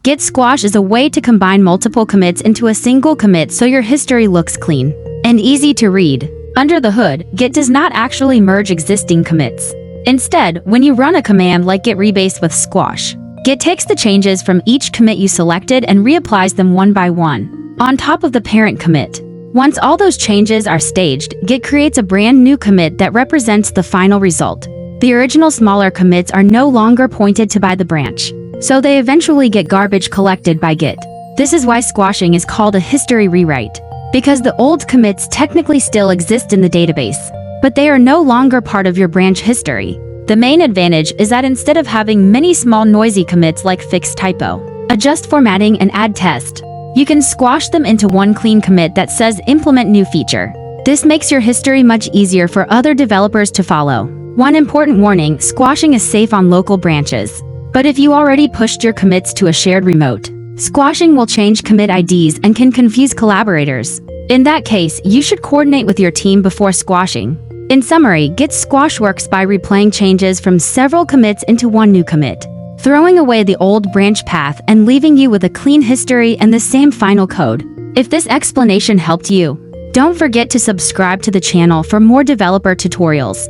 Git squash is a way to combine multiple commits into a single commit so your history looks clean and easy to read. Under the hood, Git does not actually merge existing commits. Instead, when you run a command like git rebase with squash, Git takes the changes from each commit you selected and reapplies them one by one on top of the parent commit. Once all those changes are staged, Git creates a brand new commit that represents the final result. The original smaller commits are no longer pointed to by the branch, so they eventually get garbage collected by Git. This is why squashing is called a history rewrite, because the old commits technically still exist in the database, but they are no longer part of your branch history. The main advantage is that instead of having many small noisy commits like fix typo, adjust formatting, and add test, you can squash them into one clean commit that says implement new feature. This makes your history much easier for other developers to follow. One important warning: squashing is safe on local branches. But if you already pushed your commits to a shared remote, squashing will change commit IDs and can confuse collaborators. In that case, you should coordinate with your team before squashing. In summary, Git squash works by replaying changes from several commits into one new commit, throwing away the old branch path and leaving you with a clean history and the same final code. If this explanation helped you, don't forget to subscribe to the channel for more developer tutorials.